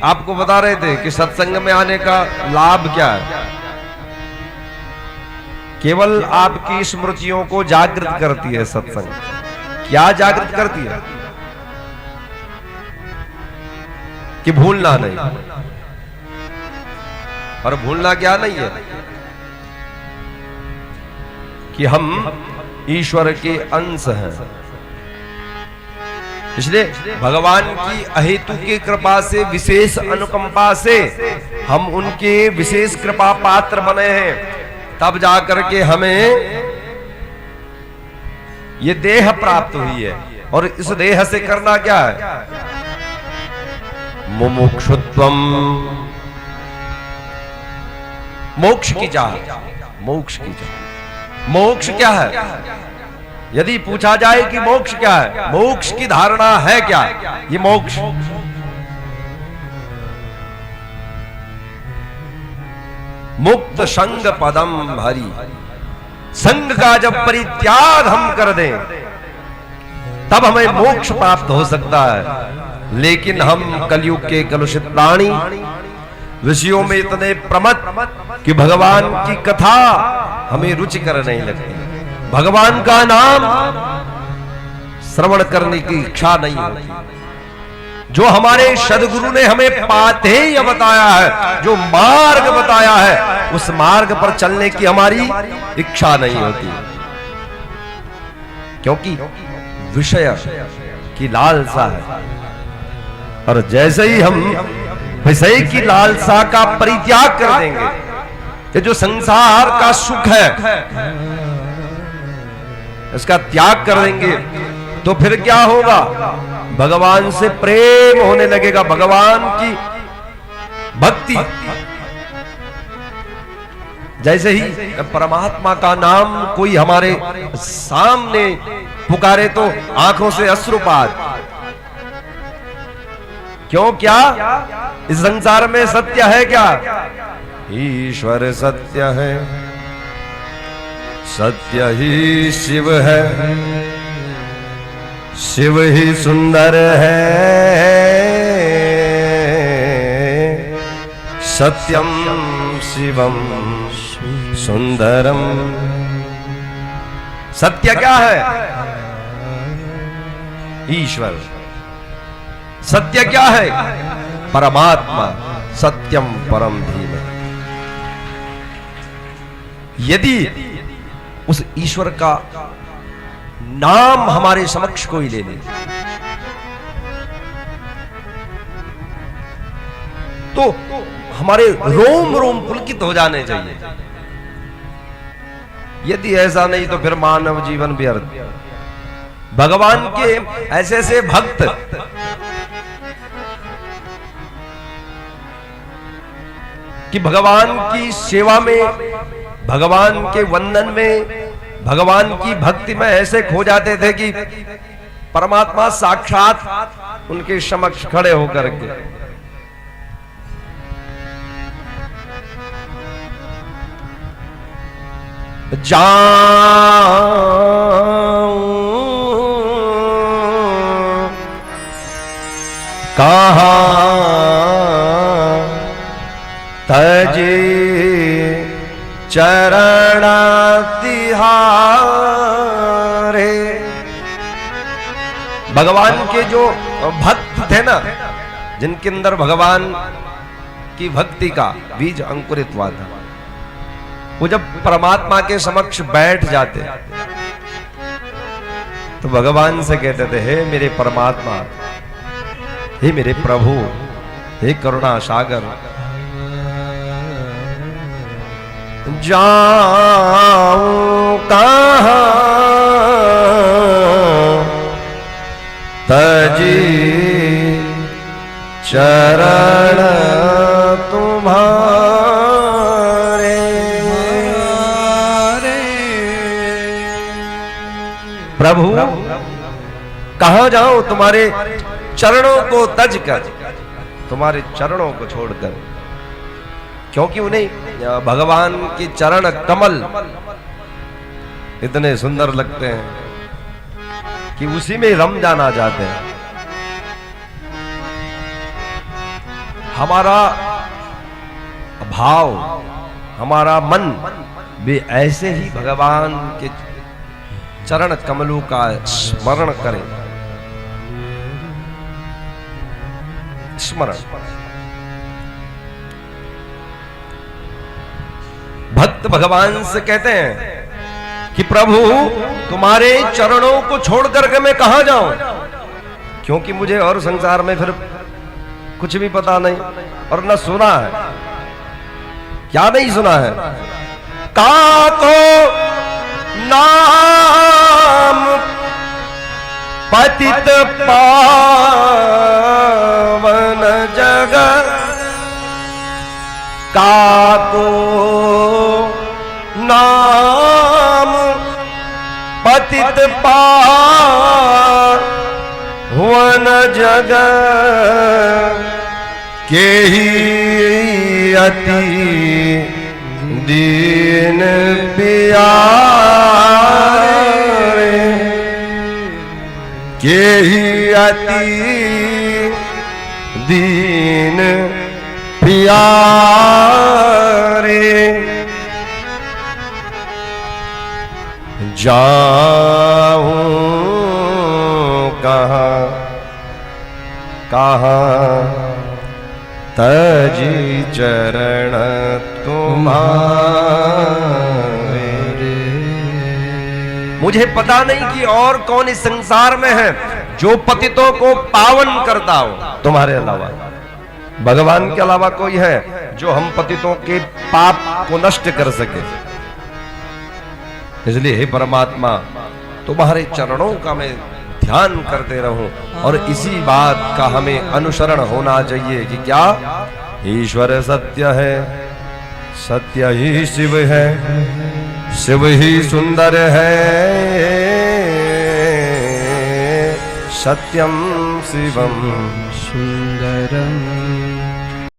आपको बता रहे थे कि सत्संग में आने का लाभ क्या है। केवल आपकी स्मृतियों को जागृत करती है सत्संग। क्या जागृत करती है? कि भूलना नहीं। और भूलना क्या नहीं है कि हम ईश्वर के अंश हैं। इसलिए भगवान की अहेतु की कृपा से, विशेष अनुकंपा से हम उनके विशेष कृपा पात्र बने हैं। तब जाकर के हमें ये देह प्राप्त हुई है। और इस देह से करना क्या है? मुमुक्षुत्वम, मोक्ष की चाह। मोक्ष की चाह। मोक्ष क्या है? यदि पूछा जाए कि मोक्ष क्या है, मोक्ष की धारणा है क्या? ये मोक्ष मुक्त संग पदम हरि। संग का जब परित्याग हम कर दें तब हमें मोक्ष प्राप्त हो सकता है। लेकिन हम कलयुग के कलुषित प्राणी विषयों में इतने प्रमत्त कि भगवान की कथा हमें रुचिकर नहीं लगती, भगवान का नाम श्रवण करने की इच्छा नहीं होती। जो हमारे सदगुरु ने हमें पाथेय बताया है, जो मार्ग बताया है, उस मार्ग पर चलने की हमारी इच्छा नहीं होती, क्योंकि विषय की लालसा है। और जैसे ही हम विषय की लालसा का परित्याग कर देंगे, ये जो संसार का सुख है इसका त्याग कर देंगे, तो फिर क्या होगा? भगवान से प्रेम होने लगेगा, भगवान की भक्ति। जैसे ही परमात्मा का नाम कोई हमारे सामने पुकारे तो आंखों से अश्रुपात। क्यों? क्या इस संसार में सत्य है क्या? ईश्वर सत्य है, सत्य ही शिव है, शिव ही सुंदर है, सत्यम शिवम सुंदरम। सत्य क्या है? ईश्वर। सत्य क्या है? परमात्मा। सत्यम परम धीमहि। यदि उस ईश्वर का नाम हमारे समक्ष कोई ले ले तो हमारे रोम रोम पुलकित हो जाने चाहिए। यदि ऐसा नहीं तो फिर मानव जीवन व्यर्थ। भगवान के ऐसे ऐसे भक्त कि भगवान की सेवा में, भगवान के वंदन में, भगवान की भक्ति में ऐसे खो जाते थे कि परमात्मा साक्षात उनके समक्ष खड़े होकर के जाऊं कहां तजे चरण तिहारे। भगवान के जो भक्त थे ना, जिनके अंदर भगवान की भक्ति का बीज अंकुरित हुआ था, वो जब परमात्मा के समक्ष बैठ जाते तो भगवान से कहते थे, हे मेरे परमात्मा, हे मेरे प्रभु, हे करुणा सागर, जाऊं कहां तजी चरण तुम्हारे। प्रभु कहां जाऊं तुम्हारे चरणों को तज कर, तुम्हारे चरणों को छोड़कर। क्योंकि उन्हें भगवान के चरण कमल इतने सुंदर लगते हैं कि उसी में रम जाना चाहते हैं। हमारा भाव, हमारा मन भी ऐसे ही भगवान के चरण कमलों का स्मरण करें। स्मरण। भक्त भगवान से कहते हैं कि प्रभु तुम्हारे चरणों को छोड़ करके मैं कहां जाऊं, क्योंकि मुझे और संसार में फिर कुछ भी पता नहीं और न सुना है। क्या नहीं सुना है? काको नाम पतित पावन जगत, काको नाम पतित पावन जगत, के ही अति दीन प्यारे, के ही अति दीन प्यारे, जाऊं कहाँ कहाँ तजी चरण तुम्हारे। मुझे पता नहीं कि और कौन इस संसार में है जो पतितों को पावन करता हो तुम्हारे अलावा। भगवान के अलावा कोई है जो हम पतितों के पाप को नष्ट कर सके? इसलिए हे परमात्मा, तुम्हारे चरणों का मैं ध्यान करते रहूं और इसी बात का हमें अनुसरण होना चाहिए कि क्या ईश्वर सत्य है, सत्य ही शिव है, शिव ही सुंदर है, सत्यम शिवम सुंदरम।